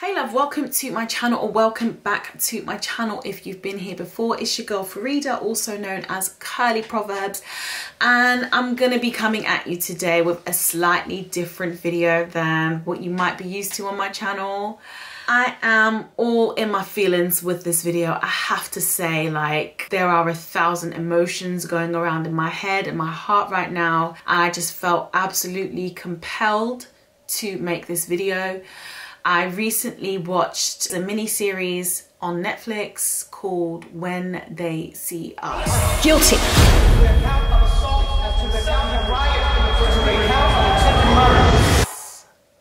Hey love, welcome to my channel, or welcome back to my channel if you've been here before. It's your girl Farida, also known as Curly Proverbs, and I'm gonna be coming at you today with a slightly different video than what you might be used to on my channel. I am all in my feelings with this video. I have to say, like, there are 1,000 emotions going around in my head and my heart right now. I just felt absolutely compelled to make this video. I recently watched a mini-series on Netflix called When They See Us. Guilty.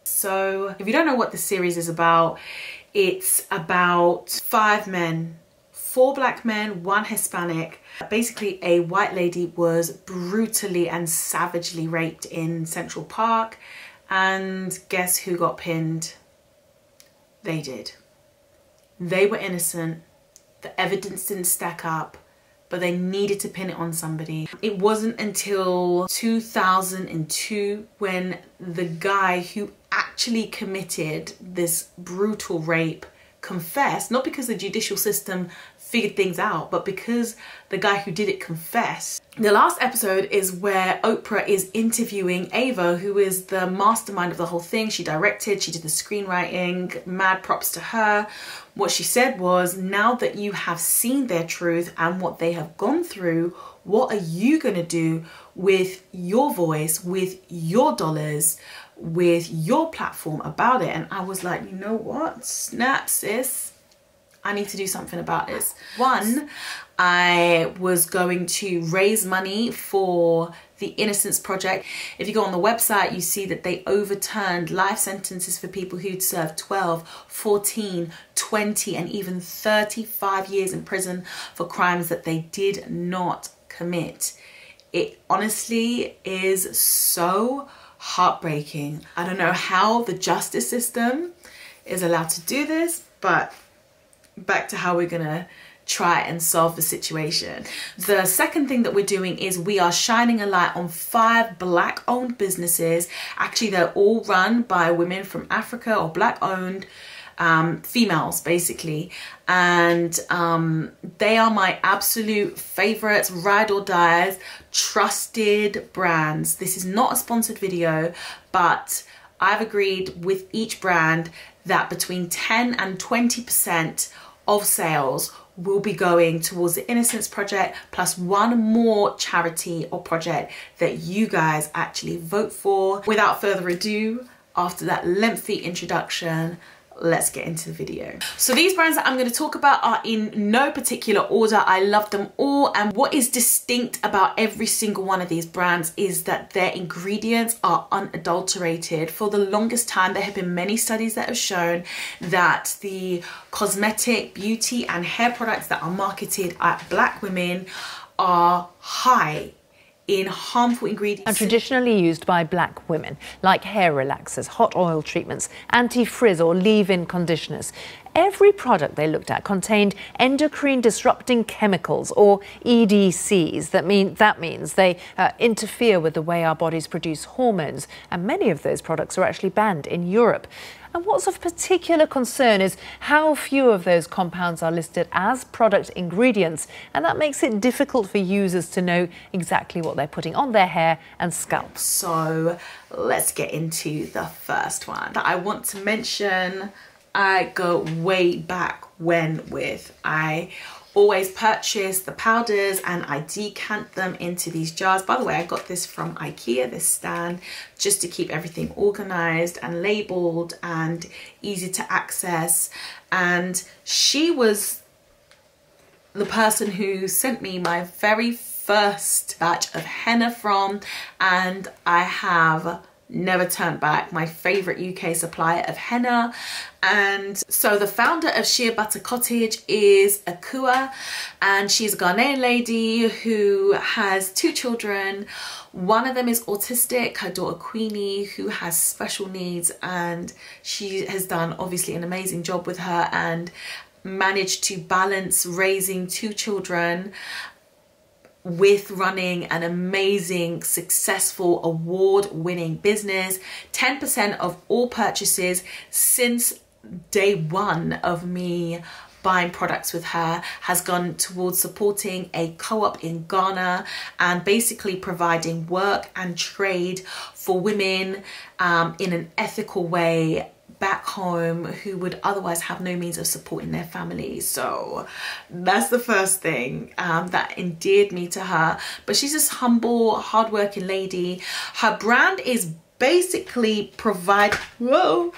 So if you don't know what the series is about, it's about 5 men, 4 black men, 1 Hispanic. Basically, a white lady was brutally and savagely raped in Central Park, and guess who got pinned? They did. They were innocent. The evidence didn't stack up, but they needed to pin it on somebody. It wasn't until 2002 when the guy who actually committed this brutal rape confessed, not because the judicial system figured things out, but because the guy who did it confessed. The last episode is where Oprah is interviewing Ava, who is the mastermind of the whole thing. She directed, she did the screenwriting, mad props to her. What she said was, now that you have seen their truth and what they have gone through, what are you gonna do with your voice, with your dollars, with your platform about it? And I was like, you know what? Snap, sis. I need to do something about this. One, I was going to raise money for the Innocence Project. If you go on the website, you see that they overturned life sentences for people who'd served 12, 14, 20, and even 35 years in prison for crimes that they did not commit. It honestly is so heartbreaking. I don't know how the justice system is allowed to do this, but back to how we're gonna try and solve the situation. The second thing that we're doing is we are shining a light on 5 black owned businesses. Actually, they're all run by women from Africa, or black owned, females basically, and they are my absolute favorites, ride or dies, trusted brands. This is not a sponsored video, but I've agreed with each brand that between 10 and 20% of sales will be going towards the Innocence Project, plus 1 more charity or project that you guys actually vote for. Without further ado, after that lengthy introduction, let's get into the video. So these brands that I'm going to talk about are in no particular order. I love them all, and what is distinct about every single one of these brands is that their ingredients are unadulterated. For the longest time, there have been many studies that have shown that the cosmetic, beauty and hair products that are marketed at black women are high in harmful ingredients. And traditionally used by black women, like hair relaxers, hot oil treatments, anti-frizz or leave-in conditioners. Every product they looked at contained endocrine disrupting chemicals, or EDCs. That means they interfere with the way our bodies produce hormones, and many of those products are actually banned in Europe. And what's of particular concern is how few of those compounds are listed as product ingredients, and that makes it difficult for users to know exactly what they're putting on their hair and scalp. So let's get into the first one that I want to mention. I go way back when with. I always purchase the powders and I decant them into these jars. By the way, I got this from IKEA, this stand, just to keep everything organized and labeled and easy to access. And she was the person who sent me my very first batch of henna from, and I have never turned back. My favorite UK supplier of henna. And so the founder of Shea Butter Cottage is Akua, and she's a Ghanaian lady who has 2 children. One of them is autistic, her daughter Queenie, who has special needs, and she has done obviously an amazing job with her and managed to balance raising 2 children with running an amazing, successful, award-winning business. 10% of all purchases since day one of me buying products with her has gone towards supporting a co-op in Ghana and basically providing work and trade for women in an ethical way back home who would otherwise have no means of supporting their families. So that's the first thing that endeared me to her. But she's this humble, hardworking lady. Her brand is basically providing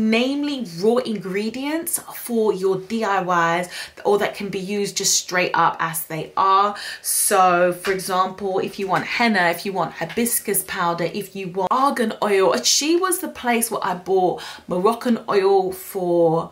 namely raw ingredients for your DIYs, or that can be used just straight up as they are. So for example, if you want henna, if you want hibiscus powder, if you want argan oil, she was the place where I bought Moroccan oil for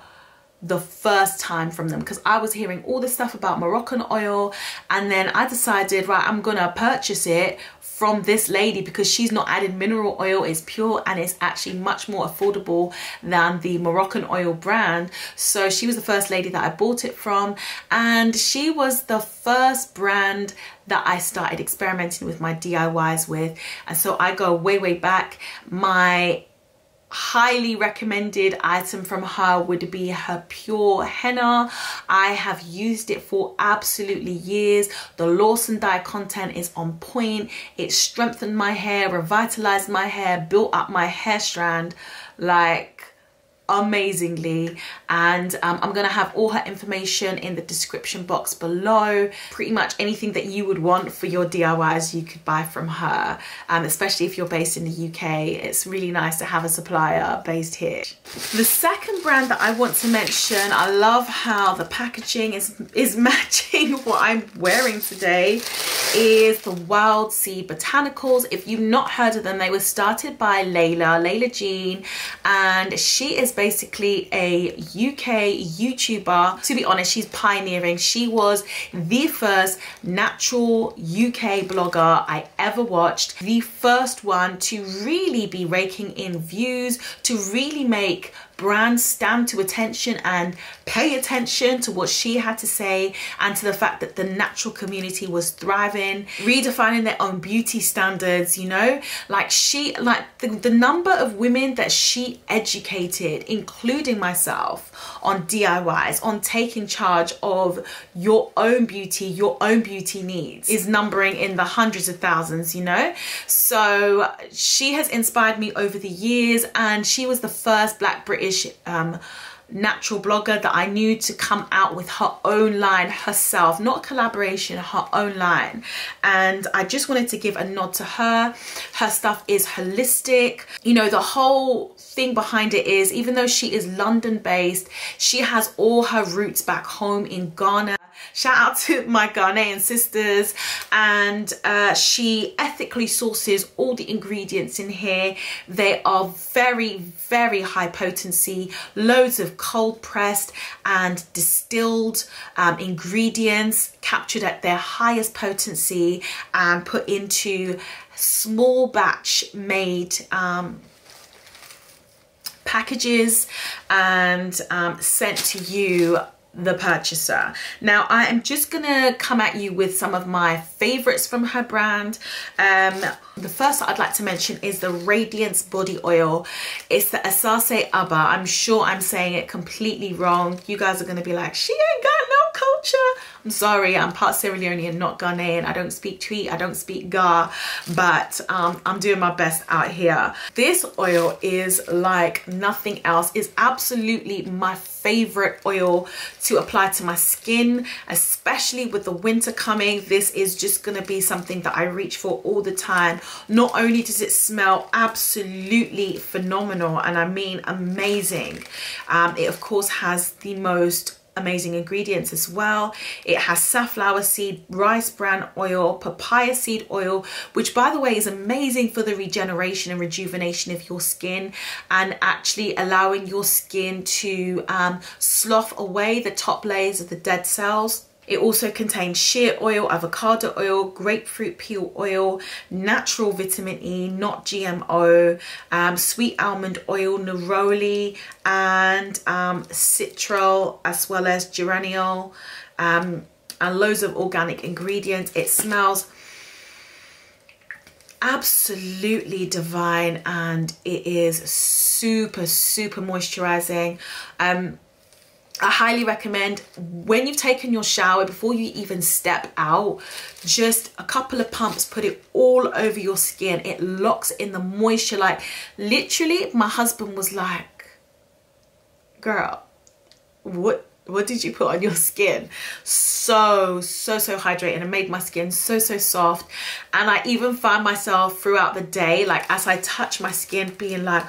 the first time from them, because I was hearing all this stuff about Moroccan oil, and then I decided, right, I'm gonna purchase it from this lady because she's not added mineral oil, it's pure, and it's actually much more affordable than the Moroccan oil brand. So she was the first lady that I bought it from, and she was the first brand that I started experimenting with my DIYs with. And so I go way back. My highly recommended item from her would be her pure henna. I have used it for absolutely years. The Lawson dye content is on point. It strengthened my hair, revitalized my hair, built up my hair strand like amazingly. And I'm gonna have all her information in the description box below. Pretty much anything that you would want for your DIYs you could buy from her, especially if you're based in the UK. It's really nice to have a supplier based here. The second brand that I want to mention, I love how the packaging is matching what I'm wearing today, is the Wild Seed Botanicals. If you've not heard of them, they were started by Layla Jean, and she is basically a UK YouTuber. To be honest, she's pioneering. She was the first natural UK blogger I ever watched, the first one to really be raking in views, to really make brands stand to attention and pay attention to what she had to say, and to the fact that the natural community was thriving, redefining their own beauty standards. You know, like the number of women that she educated, including myself, on DIYs, on taking charge of your own beauty needs, is numbering in the hundreds of thousands, you know. So she has inspired me over the years, and she was the first Black British natural blogger that I knew to come out with her own line herself, not a collaboration, her own line. And I just wanted to give a nod to her. Her stuff is holistic. You know, the whole thing behind it is, even though she is London based, she has all her roots back home in Ghana. Shout out to my Ghanaian sisters. And she ethically sources all the ingredients in here. They are very high potency, loads of cold pressed and distilled ingredients captured at their highest potency and put into small batch made packages and sent to you, the purchaser. Now I am just gonna come at you with some of my favorites from her brand. The first that I'd like to mention is the Radiance Body Oil. It's the Asase Aba. I'm sure I'm saying it completely wrong. You guys are gonna be like, she ain't got no culture. I'm sorry, I'm part Sierra Leonean, not Ghanaian. I don't speak Twi, I don't speak Ga, but I'm doing my best out here. This oil is like nothing else. It's absolutely my favorite oil to apply to my skin, especially with the winter coming. This is just gonna be something that I reach for all the time. Not only does it smell absolutely phenomenal, and I mean amazing, it of course has the most amazing ingredients as well. It has safflower seed, rice bran oil, papaya seed oil, which by the way is amazing for the regeneration and rejuvenation of your skin, and actually allowing your skin to slough away the top layers of the dead cells. It also contains shea oil, avocado oil, grapefruit peel oil, natural vitamin E, not GMO, sweet almond oil, neroli, and citral, as well as geraniol, and loads of organic ingredients. It smells absolutely divine, and it is super moisturizing. I highly recommend when you've taken your shower, before you even step out, just a couple of pumps, put it all over your skin. It locks in the moisture. Like literally my husband was like, girl, what did you put on your skin? So hydrating, and made my skin so soft. And I even find myself throughout the day, like as I touch my skin, being like,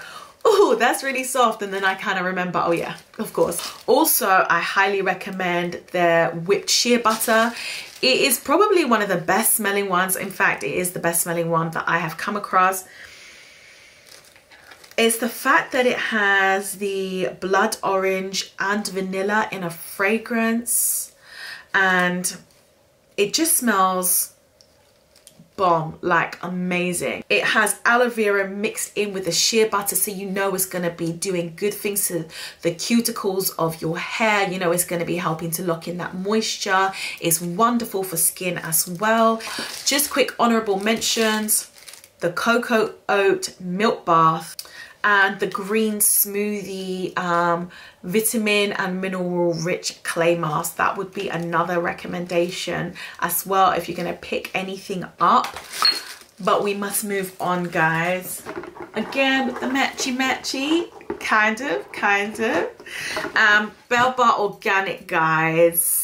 oh, that's really soft. And then I kind of remember, oh yeah, of course. Also, I highly recommend their whipped shea butter. It is probably one of the best smelling ones. In fact, it is the best smelling one that I have come across. It's the fact that it has the blood orange and vanilla in a fragrance, and it just smells bomb, like amazing. It has aloe vera mixed in with the shea butter, so you know it's going to be doing good things to the cuticles of your hair. You know it's going to be helping to lock in that moisture. It's wonderful for skin as well. Just quick honorable mentions: the cocoa oat milk bath and the green smoothie vitamin and mineral rich clay mask. That would be another recommendation as well if you're gonna pick anything up. But we must move on, guys. Again with the matchy kind of Belle Bar Organic, guys.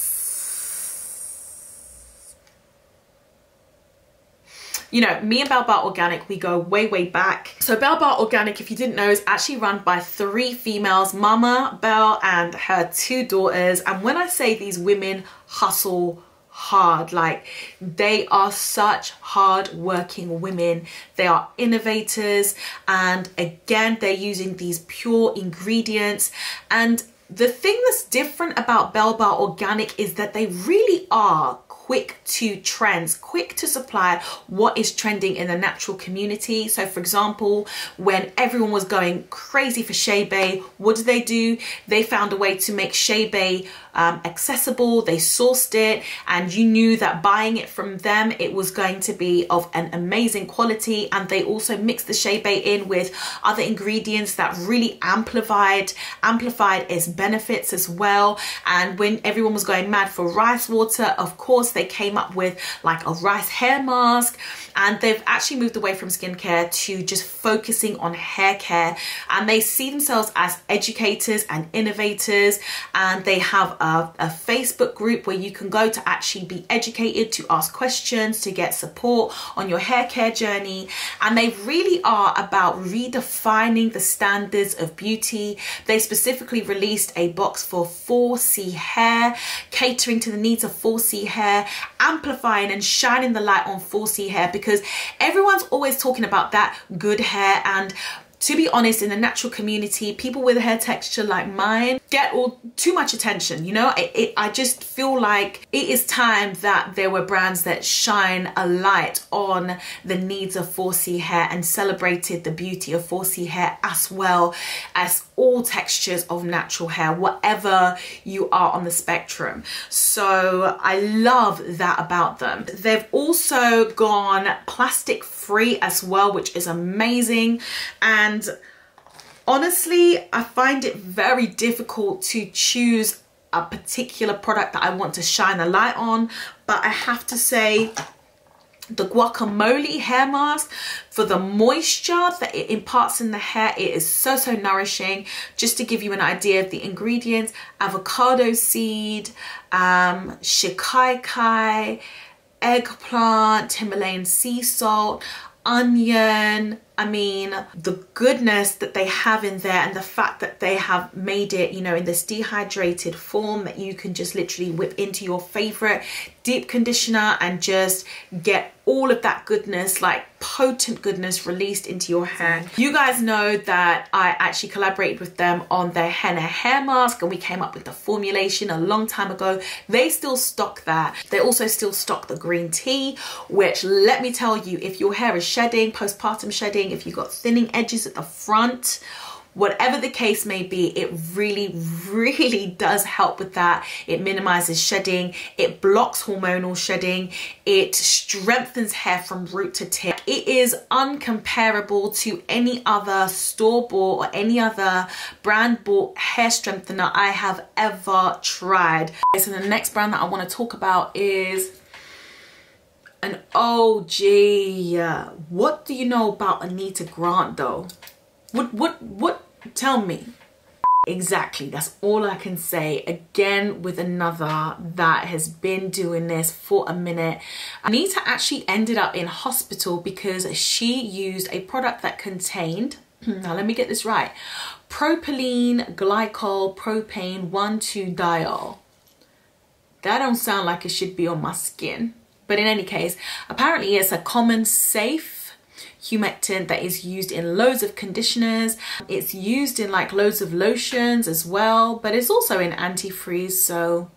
You know, me and Belle Bar Organic, we go way back. So Belle Bar Organic, if you didn't know, is actually run by 3 females, Mama, Belle, and her 2 daughters. And when I say these women hustle hard, like they are such hard working women. They are innovators, and again, they're using these pure ingredients. And the thing that's different about Belle Bar Organic is that they really are quick to trends, quick to supply what is trending in the natural community. So for example, when everyone was going crazy for Shea Bay, what did they do? They found a way to make Shea Bay accessible. They sourced it, and you knew that buying it from them, it was going to be of an amazing quality. And they also mixed the Shea Bay in with other ingredients that really amplified its benefits as well. And when everyone was going mad for rice water, of course they came up with like a rice hair mask. And they've actually moved away from skincare to just focusing on hair care, and they see themselves as educators and innovators. And they have a Facebook group where you can go to actually be educated, to ask questions, to get support on your hair care journey. And they really are about redefining the standards of beauty. They specifically released a box for 4C hair, catering to the needs of 4C hair, amplifying and shining the light on 4C hair, because everyone's always talking about that good hair. And to be honest, in the natural community, people with a hair texture like mine get too much attention. You know, I just feel like it is time that there were brands that shine a light on the needs of 4C hair and celebrated the beauty of 4C hair, as well as all textures of natural hair, whatever you are on the spectrum. So I love that about them. They've also gone plastic free as well, which is amazing. And honestly, I find it very difficult to choose a particular product that I want to shine a light on, but I have to say the guacamole hair mask, for the moisture that it imparts in the hair, it is so nourishing. Just to give you an idea of the ingredients: avocado seed, shikaikai, eggplant, Himalayan sea salt, onion. I mean, the goodness that they have in there, and the fact that they have made it, you know, in this dehydrated form that you can just literally whip into your favorite deep conditioner and just get all of that goodness, like potent goodness, released into your hair. You guys know that I actually collaborated with them on their henna hair mask, and we came up with the formulation a long time ago. They still stock that. They also still stock the green tea, which, let me tell you, if your hair is shedding, postpartum shedding, if you've got thinning edges at the front, Whatever the case may be, it really does help with that. It minimizes shedding, it blocks hormonal shedding, it strengthens hair from root to tip. It is uncomparable to any other store-bought or any other brand-bought hair strengthener I have ever tried. So the next brand that I want to talk about is an OG. What do you know about Anita Grant though? What? Tell me. Exactly, that's all I can say. Again, with another that has been doing this for a minute. Anita actually ended up in hospital because she used a product that contained, now let me get this right, propylene glycol propane 1,2-diol. That don't sound like it should be on my skin. But in any case, apparently it's a common, safe humectant that is used in loads of conditioners. It's used in like loads of lotions as well, but it's also in antifreeze, so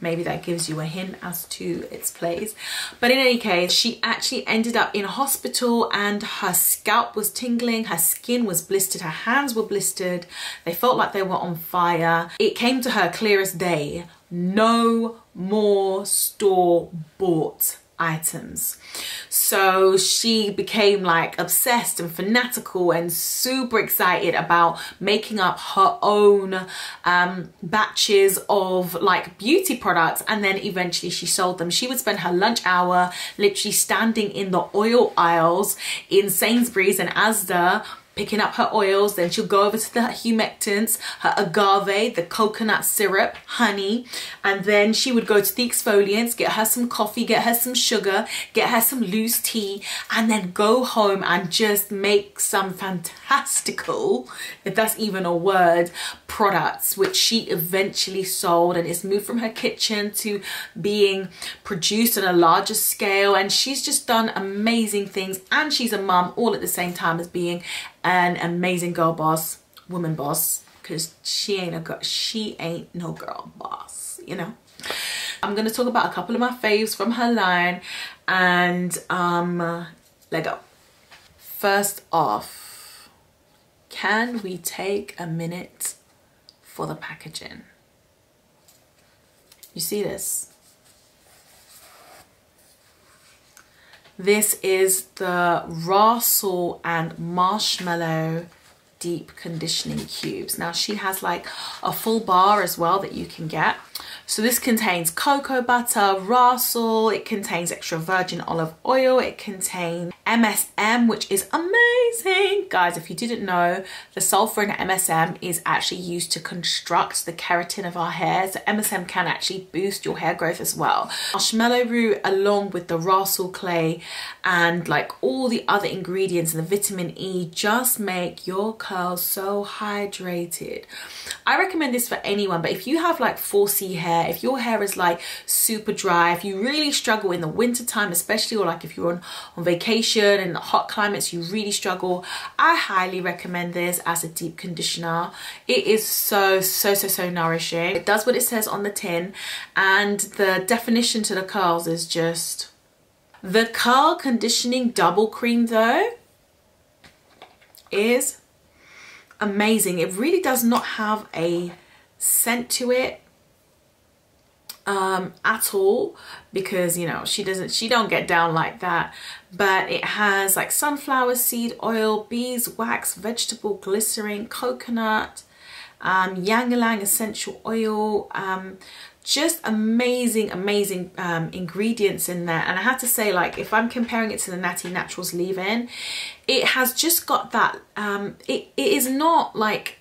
maybe that gives you a hint as to its place. But in any case, she actually ended up in hospital and her scalp was tingling, her skin was blistered, her hands were blistered, they felt like they were on fire. It came to her clear as day, no more store-bought items. So she became like obsessed and fanatical and super excited about making up her own batches of like beauty products, and then eventually she sold them. She would spend her lunch hour literally standing in the oil aisles in Sainsbury's and Asda picking up her oils. Then she'll go over to the humectants, her agave, the coconut syrup, honey, and then she would go to the exfoliants, get her some coffee, get her some sugar, get her some loose tea, and then go home and just make some fantastical, if that's even a word, products, which she eventually sold, and it's moved from her kitchen to being produced on a larger scale. And she's just done amazing things, and she's a mum all at the same time as being an amazing girl boss, woman boss, because she ain't no girl boss, you know. I'm gonna talk about a couple of my faves from her line, and let go. First off, can we take a minute for the packaging? You see this? This is the raw salt and marshmallow deep conditioning cubes. Now she has like a full bar as well that you can get. So this contains cocoa butter, raw salt, it contains extra virgin olive oil, it contains MSM, which is amazing. Guys, if you didn't know, the sulfur in MSM is actually used to construct the keratin of our hair. So MSM can actually boost your hair growth as well. Marshmallow root along with the raw salt clay and like all the other ingredients and the vitamin E just make your curls so hydrated. I recommend this for anyone, but if you have like 4C hair, if your hair is like super dry, if you really struggle in the winter time especially, or like if you're on vacation in the hot climates, you really struggle, I highly recommend this as a deep conditioner. It is so nourishing. It does what it says on the tin, and the definition to the curls is just the curl conditioning double cream though is amazing. It really does not have a scent to it at all, because you know she don't get down like that, but it has like sunflower seed oil, beeswax, vegetable glycerin, coconut, ylang-ylang essential oil, just amazing ingredients in there. And I have to say, like, if I'm comparing it to the Natty Naturals leave-in, it has just got that it is not like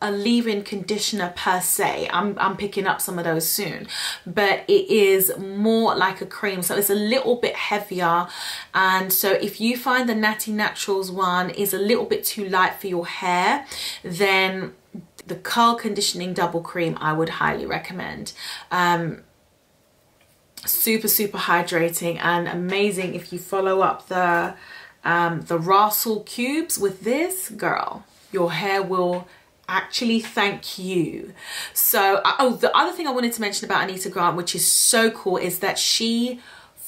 a leave-in conditioner per se. I'm picking up some of those soon, but it is more like a cream, so it's a little bit heavier. And so if you find the Natty Naturals one is a little bit too light for your hair, then the curl conditioning double cream I would highly recommend. Super hydrating and amazing. If you follow up the raw salt cubes with this, girl, your hair will actually thank you. So oh, the other thing I wanted to mention about Anita Grant, which is so cool, is that she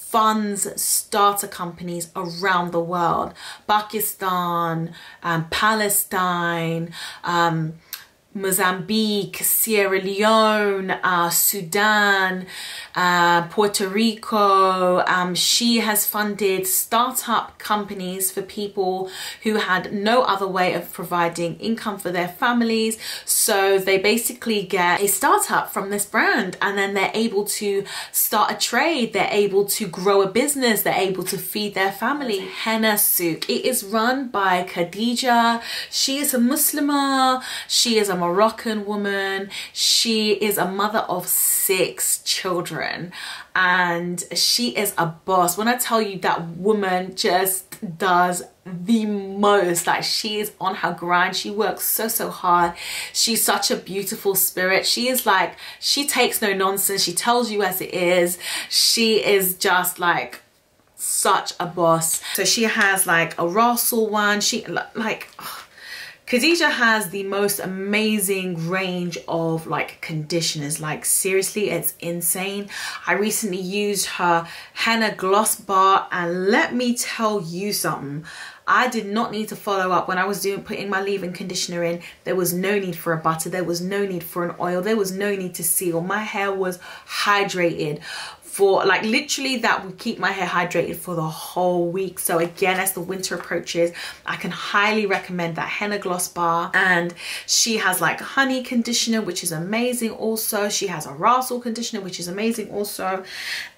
funds starter companies around the world. Pakistan, Palestine, Mozambique, Sierra Leone, Sudan, Puerto Rico. She has funded startup companies for people who had no other way of providing income for their families. So they basically get a startup from this brand, and then they're able to start a trade, they're able to grow a business, they're able to feed their family. Henna Suit. It is run by Khadija. She is a Muslimah. She is a Moroccan woman. She is a mother of 6 children, and she is a boss. When I tell you, that woman just does the most. Like, she is on her grind. She works so hard. She's such a beautiful spirit. She is like, she takes no nonsense. She tells you as it is. She is just like such a boss. So she has like a Russell one. She like, Khadija has the most amazing range of like conditioners. Like, seriously, it's insane. I recently used her henna gloss bar, and let me tell you something. I did not need to follow up when I was putting my leave-in conditioner in. There was no need for a butter. There was no need for an oil. There was no need to seal. My hair was hydrated for like, literally that would keep my hair hydrated for the whole week. So again, as the winter approaches, I can highly recommend that henna gloss bar. And she has like honey conditioner, which is amazing also. She has a Russell conditioner, which is amazing also.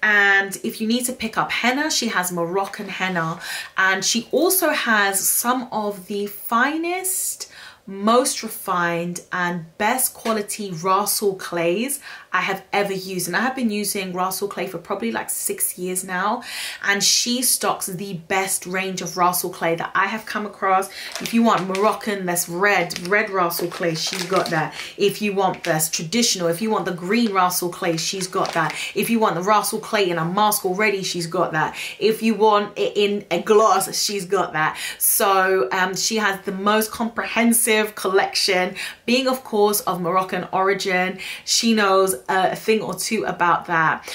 And if you need to pick up henna, she has Moroccan henna, and she also has some of the finest, most refined and best quality Russell clays I have ever used. And I have been using Russell clay for probably like 6 years now, and she stocks the best range of Russell clay that I have come across. If you want Moroccan, that's red Russell clay, she's got that. If you want this traditional, if you want the green Russell clay, she's got that. If you want the Russell clay in a mask already, she's got that. If you want it in a gloss, she's got that. So she has the most comprehensive collection, being of course of Moroccan origin. She knows a thing or two about that,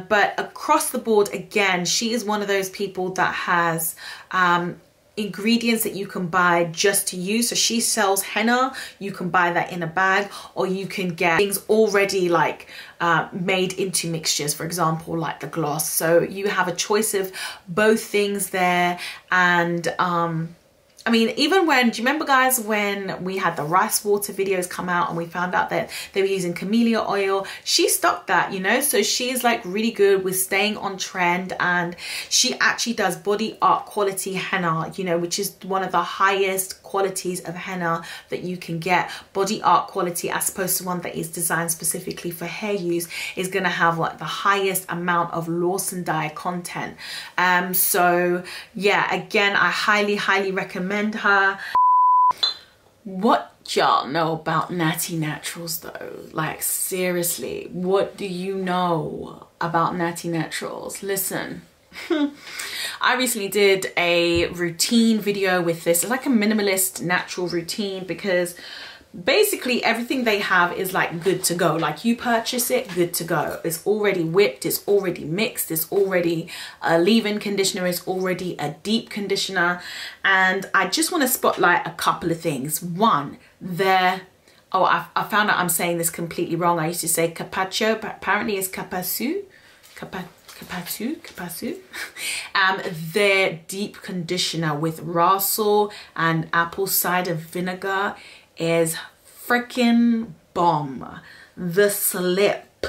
but across the board, again, she is one of those people that has ingredients that you can buy just to use. So she sells henna, you can buy that in a bag, or you can get things already like made into mixtures, for example, like the gloss. So you have a choice of both things there. And I mean, even when, do you remember guys when we had the rice water videos come out and we found out that they were using camellia oil? She stocked that, you know, so she's like really good with staying on trend. And she actually does body art quality henna, you know, which is one of the highest qualities of henna that you can get. Body art quality, as opposed to one that is designed specifically for hair use, is going to have like the highest amount of Lawson dye content. So yeah, again, I highly recommend her. What y'all know about Natty Naturals though? Like, seriously, what do you know about Natty Naturals? Listen, I recently did a routine video with this. It's like a minimalist natural routine, because basically everything they have is like good to go. Like, you purchase it, good to go. It's already whipped, it's already mixed, it's already a leave-in conditioner, it's already a deep conditioner. And I just want to spotlight a couple of things. One, I found out I'm saying this completely wrong. I used to say capacho, but apparently it's capasu. Capasu. Their deep conditioner with Russell and apple cider vinegar is freaking bomb. The slip,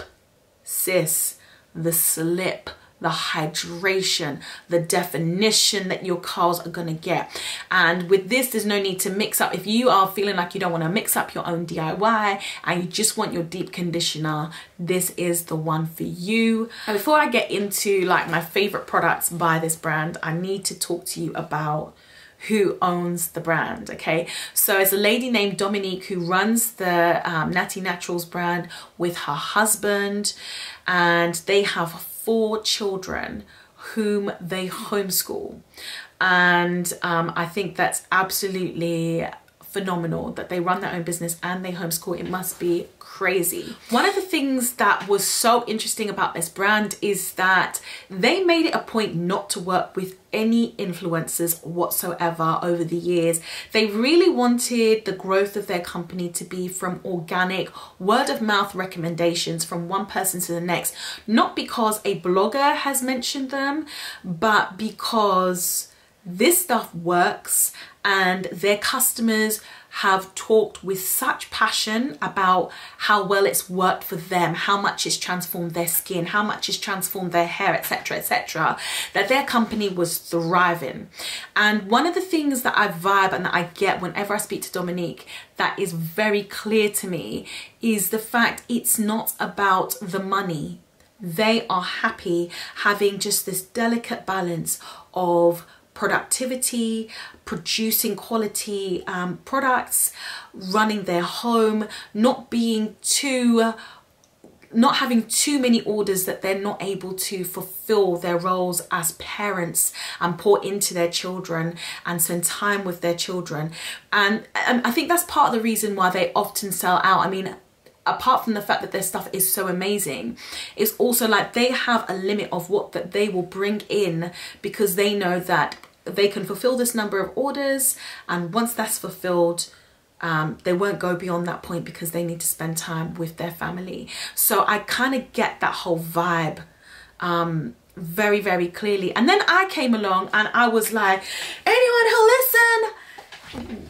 sis, the slip, the hydration, the definition that your curls are gonna get. And with this, there's no need to mix up. If you are feeling like you don't want to mix up your own DIY and you just want your deep conditioner, this is the one for you. And before I get into like my favorite products by this brand, I need to talk to you about who owns the brand. Okay, so it's a lady named Dominique who runs the Natty Naturals brand with her husband, and they have 4 children whom they homeschool. And I think that's absolutely phenomenal that they run their own business and they homeschool. It must be crazy. One of the things that was so interesting about this brand is that they made it a point not to work with any influencers whatsoever over the years. They really wanted the growth of their company to be from organic word of mouth recommendations from one person to the next, not because a blogger has mentioned them, but because this stuff works and their customers have talked with such passion about how well it's worked for them, how much it's transformed their skin, how much it's transformed their hair, etc., that their company was thriving. And one of the things that I vibe and that I get whenever I speak to Dominique that is very clear to me is the fact it's not about the money. They are happy having just this delicate balance of productivity, producing quality products, running their home, not having too many orders that they're not able to fulfill their roles as parents and pour into their children and spend time with their children. And I think that's part of the reason why they often sell out. I mean, apart from the fact that their stuff is so amazing, it's also like they have a limit of what that they will bring in, because they know that they can fulfill this number of orders, and once that's fulfilled, they won't go beyond that point because they need to spend time with their family. So I kind of get that whole vibe very, very clearly. And then I came along and I was like, anyone who listen,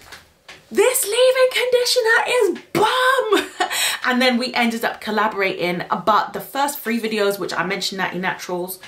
this leave-in conditioner is bomb. And then we ended up collaborating, but the first 3 videos, which I mentioned, Natty Naturals,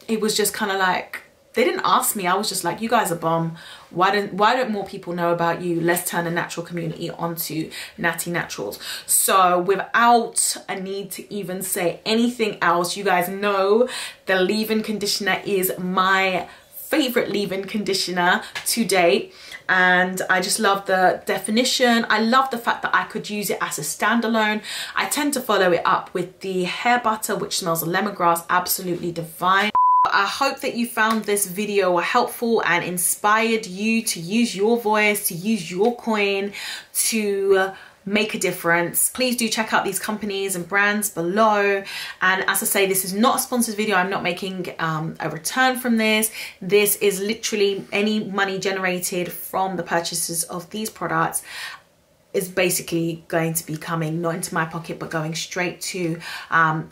it was just kind of like, they didn't ask me. I was just like, you guys are bomb. Why don't more people know about you? Let's turn the natural community onto Natty Naturals. So without a need to even say anything else, you guys know the leave-in conditioner is my favorite leave-in conditioner to date. And I just love the definition. I love the fact that I could use it as a standalone. I tend to follow it up with the hair butter, which smells of lemongrass, absolutely divine. I hope that you found this video helpful and inspired you to use your voice, to use your coin to make a difference. Please do check out these companies and brands below. And as I say, this is not a sponsored video. I'm not making a return from this. This is literally any money generated from the purchases of these products is basically going to be coming not into my pocket, but going straight to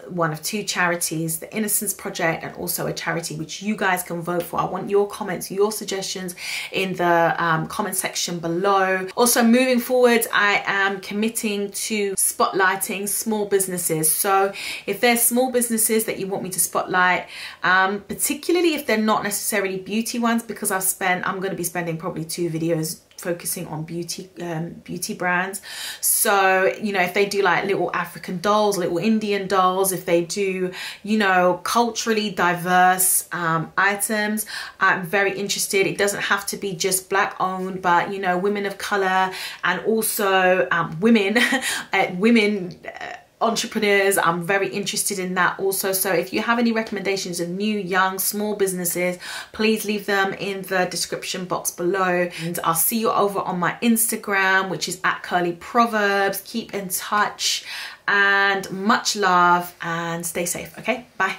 one of 2 charities, the Innocence Project, and also a charity which you guys can vote for. I want your comments, your suggestions in the comment section below. Also, moving forward, I am committing to spotlighting small businesses. So if there's small businesses that you want me to spotlight, particularly if they're not necessarily beauty ones, because I'm going to be spending probably 2 videos focusing on beauty brands. So, you know, if they do like little African dolls, little Indian dolls, if they do, you know, culturally diverse items, I'm very interested. It doesn't have to be just Black owned, but, you know, women of color, and also women entrepreneurs. I'm very interested in that also. So if you have any recommendations of new, young, small businesses, please leave them in the description box below. And I'll see you over on my Instagram, which is @curlyproverbs. Keep in touch and much love and stay safe. Okay, bye.